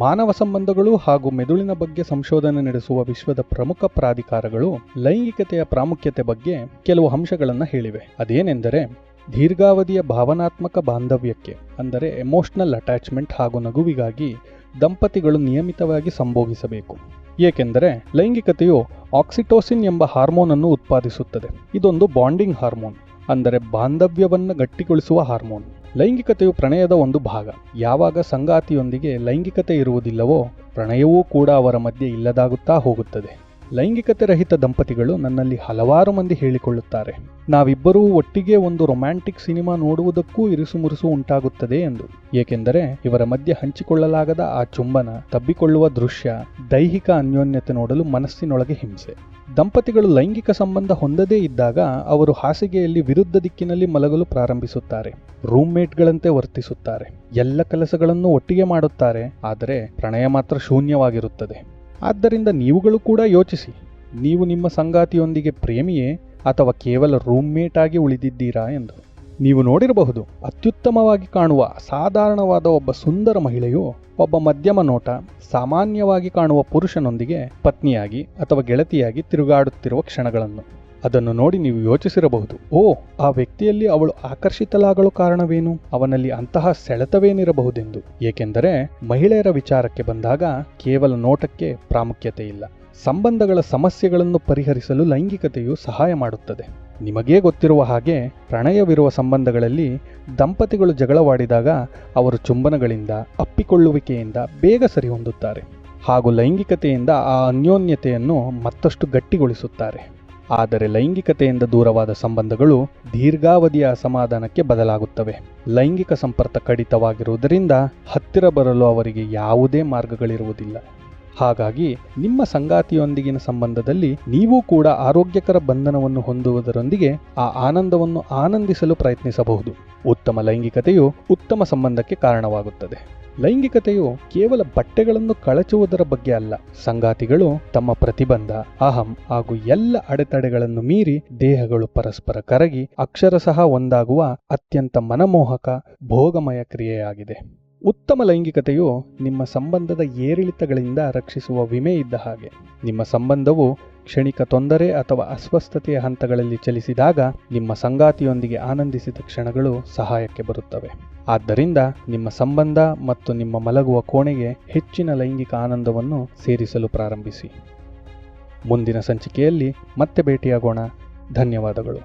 ಮಾನವ ಸಂಬಂಧಗಳು ಹಾಗೂ ಮೆದುಳಿನ ಬಗ್ಗೆ ಸಂಶೋಧನೆ ನಡೆಸುವ ವಿಶ್ವದ ಪ್ರಮುಖ ಪ್ರಾಧಿಕಾರಗಳು ಲೈಂಗಿಕತೆಯ ಪ್ರಾಮುಖ್ಯತೆ ಬಗ್ಗೆ ಕೆಲವು ಅಂಶಗಳನ್ನು ಹೇಳಿವೆ. ಅದೇನೆಂದರೆ ದೀರ್ಘಾವಧಿಯ ಭಾವನಾತ್ಮಕ ಬಾಂಧವ್ಯಕ್ಕೆ ಅಂದರೆ ಎಮೋಷನಲ್ ಅಟ್ಯಾಚ್ಮೆಂಟ್ ಹಾಗೂ ನಗುವಿಗಾಗಿ ದಂಪತಿಗಳು ನಿಯಮಿತವಾಗಿ ಸಂಭೋಗಿಸಬೇಕು. ಏಕೆಂದರೆ ಲೈಂಗಿಕತೆಯು ಆಕ್ಸಿಟೋಸಿನ್ ಎಂಬ ಹಾರ್ಮೋನ್ ಅನ್ನು ಉತ್ಪಾದಿಸುತ್ತದೆ. ಇದೊಂದು ಬಾಂಡಿಂಗ್ ಹಾರ್ಮೋನ್, ಅಂದರೆ ಬಾಂಧವ್ಯವನ್ನು ಗಟ್ಟಿಗೊಳಿಸುವ ಹಾರ್ಮೋನ್. ಲೈಂಗಿಕತೆಯು ಪ್ರಣಯದ ಒಂದು ಭಾಗ. ಯಾವಾಗ ಸಂಗಾತಿಯೊಂದಿಗೆ ಲೈಂಗಿಕತೆ ಇರುವುದಿಲ್ಲವೋ ಪ್ರಣಯವೂ ಕೂಡ ಅವರ ಮಧ್ಯೆ ಇಲ್ಲದಾಗುತ್ತಾ ಹೋಗುತ್ತದೆ. ಲೈಂಗಿಕತೆ ರಹಿತ ದಂಪತಿಗಳು ನನ್ನಲ್ಲಿ ಹಲವಾರು ಮಂದಿ ಹೇಳಿಕೊಳ್ಳುತ್ತಾರೆ, ನಾವಿಬ್ಬರೂ ಒಟ್ಟಿಗೆ ಒಂದು ರೊಮ್ಯಾಂಟಿಕ್ ಸಿನಿಮಾ ನೋಡುವುದಕ್ಕೂ ಇರಿಸುಮುರುಸು ಉಂಟಾಗುತ್ತದೆ ಎಂದು. ಏಕೆಂದರೆ ಇವರ ಮಧ್ಯೆ ಹಂಚಿಕೊಳ್ಳಲಾಗದ ಆ ಚುಂಬನ, ತಬ್ಬಿಕೊಳ್ಳುವ ದೃಶ್ಯ, ದೈಹಿಕ ಅನ್ಯೋನ್ಯತೆ ನೋಡಲು ಮನಸ್ಸಿನೊಳಗೆ ಹಿಂಸೆ. ದಂಪತಿಗಳು ಲೈಂಗಿಕ ಸಂಬಂಧ ಹೊಂದದೇ ಇದ್ದಾಗ ಅವರು ಹಾಸಿಗೆಯಲ್ಲಿ ವಿರುದ್ಧ ದಿಕ್ಕಿನಲ್ಲಿ ಮಲಗಲು ಪ್ರಾರಂಭಿಸುತ್ತಾರೆ. ರೂಮ್ಮೇಟ್ಗಳಂತೆ ವರ್ತಿಸುತ್ತಾರೆ. ಎಲ್ಲ ಕೆಲಸಗಳನ್ನು ಒಟ್ಟಿಗೆ ಮಾಡುತ್ತಾರೆ. ಆದರೆ ಪ್ರಣಯ ಮಾತ್ರ ಶೂನ್ಯವಾಗಿರುತ್ತದೆ. ಆದ್ದರಿಂದ ನೀವುಗಳು ಕೂಡ ಯೋಚಿಸಿ, ನೀವು ನಿಮ್ಮ ಸಂಗಾತಿಯೊಂದಿಗೆ ಪ್ರೇಮಿಯೇ ಅಥವಾ ಕೇವಲ ರೂಮ್ಮೇಟ್ ಆಗಿ ಉಳಿದಿದ್ದೀರಾ ಎಂದು. ನೀವು ನೋಡಿರಬಹುದು, ಅತ್ಯುತ್ತಮವಾಗಿ ಕಾಣುವ ಸಾಧಾರಣವಾದ ಒಬ್ಬ ಸುಂದರ ಮಹಿಳೆಯು ಒಬ್ಬ ಮಧ್ಯಮ ನೋಟ, ಸಾಮಾನ್ಯವಾಗಿ ಕಾಣುವ ಪುರುಷನೊಂದಿಗೆ ಪತ್ನಿಯಾಗಿ ಅಥವಾ ಗೆಳತಿಯಾಗಿ ತಿರುಗಾಡುತ್ತಿರುವ ಕ್ಷಣಗಳನ್ನು. ಅದನ್ನು ನೋಡಿ ನೀವು ಯೋಚಿಸಿರಬಹುದು, ಓ, ಆ ವ್ಯಕ್ತಿಯಲ್ಲಿ ಅವಳು ಆಕರ್ಷಿತಳಾಗಲು ಕಾರಣವೇನು, ಅವನಲ್ಲಿ ಅಂತಹ ಸೆಳೆತವೇನಿರಬಹುದೆಂದು. ಏಕೆಂದರೆ ಮಹಿಳೆಯರ ವಿಚಾರಕ್ಕೆ ಬಂದಾಗ ಕೇವಲ ನೋಟಕ್ಕೆ ಪ್ರಾಮುಖ್ಯತೆ ಇಲ್ಲ. ಸಂಬಂಧಗಳ ಸಮಸ್ಯೆಗಳನ್ನು ಪರಿಹರಿಸಲು ಲೈಂಗಿಕತೆಯು ಸಹಾಯ ಮಾಡುತ್ತದೆ. ನಿಮಗೇ ಗೊತ್ತಿರುವ ಹಾಗೆ ಪ್ರಣಯವಿರುವ ಸಂಬಂಧಗಳಲ್ಲಿ ದಂಪತಿಗಳು ಜಗಳವಾಡಿದಾಗ ಅವರು ಚುಂಬನಗಳಿಂದ, ಅಪ್ಪಿಕೊಳ್ಳುವಿಕೆಯಿಂದ ಬೇಗ ಸರಿ ಹೊಂದುತ್ತಾರೆ ಹಾಗೂ ಲೈಂಗಿಕತೆಯಿಂದ ಆ ಅನ್ಯೋನ್ಯತೆಯನ್ನು ಮತ್ತಷ್ಟು ಗಟ್ಟಿಗೊಳಿಸುತ್ತಾರೆ. ಆದರೆ ಲೈಂಗಿಕತೆಯಿಂದ ದೂರವಾದ ಸಂಬಂಧಗಳು ದೀರ್ಘಾವಧಿಯ ಅಸಮಾಧಾನಕ್ಕೆ ಬದಲಾಗುತ್ತವೆ. ಲೈಂಗಿಕ ಸಂಪರ್ಕ ಕಡಿತವಾಗಿರುವುದರಿಂದ ಹತ್ತಿರ ಬರಲು ಅವರಿಗೆ ಯಾವುದೇ ಮಾರ್ಗಗಳಿರುವುದಿಲ್ಲ. ಹಾಗಾಗಿ ನಿಮ್ಮ ಸಂಗಾತಿಯೊಂದಿಗಿನ ಸಂಬಂಧದಲ್ಲಿ ನೀವು ಕೂಡ ಆರೋಗ್ಯಕರ ಬಂಧನವನ್ನು ಹೊಂದುವುದರೊಂದಿಗೆ ಆ ಆನಂದವನ್ನು ಆನಂದಿಸಲು ಪ್ರಯತ್ನಿಸಬಹುದು. ಉತ್ತಮ ಲೈಂಗಿಕತೆಯು ಉತ್ತಮ ಸಂಬಂಧಕ್ಕೆ ಕಾರಣವಾಗುತ್ತದೆ. ಲೈಂಗಿಕತೆಯು ಕೇವಲ ಬಟ್ಟೆಗಳನ್ನು ಕಳಚುವುದರ ಬಗ್ಗೆ ಅಲ್ಲ. ಸಂಗಾತಿಗಳು ತಮ್ಮ ಪ್ರತಿಬಂಧ, ಅಹಂ ಹಾಗೂ ಎಲ್ಲ ಅಡೆತಡೆಗಳನ್ನು ಮೀರಿ ದೇಹಗಳು ಪರಸ್ಪರ ಕರಗಿ ಅಕ್ಷರಶಃ ಒಂದಾಗುವ ಅತ್ಯಂತ ಮನಮೋಹಕ, ಭೋಗಮಯ ಕ್ರಿಯೆಯಾಗಿದೆ. ಉತ್ತಮ ಲೈಂಗಿಕತೆಯು ನಿಮ್ಮ ಸಂಬಂಧದ ಏರಿಳಿತಗಳಿಂದ ರಕ್ಷಿಸುವ ವಿಮೆ ಇದ್ದ ಹಾಗೆ. ನಿಮ್ಮ ಸಂಬಂಧವು ಕ್ಷಣಿಕ ತೊಂದರೆ ಅಥವಾ ಅಸ್ವಸ್ಥತೆಯ ಹಂತಗಳಲ್ಲಿ ಚಲಿಸಿದಾಗ ನಿಮ್ಮ ಸಂಗಾತಿಯೊಂದಿಗೆ ಆನಂದಿಸಿದ ಕ್ಷಣಗಳು ಸಹಾಯಕ್ಕೆ ಬರುತ್ತವೆ. ಆದ್ದರಿಂದ ನಿಮ್ಮ ಸಂಬಂಧ ಮತ್ತು ನಿಮ್ಮ ಮಲಗುವ ಕೋಣೆಗೆ ಹೆಚ್ಚಿನ ಲೈಂಗಿಕ ಆನಂದವನ್ನು ಸೇರಿಸಲು ಪ್ರಾರಂಭಿಸಿ. ಮುಂದಿನ ಸಂಚಿಕೆಯಲ್ಲಿ ಮತ್ತೆ ಭೇಟಿಯಾಗೋಣ. ಧನ್ಯವಾದಗಳು.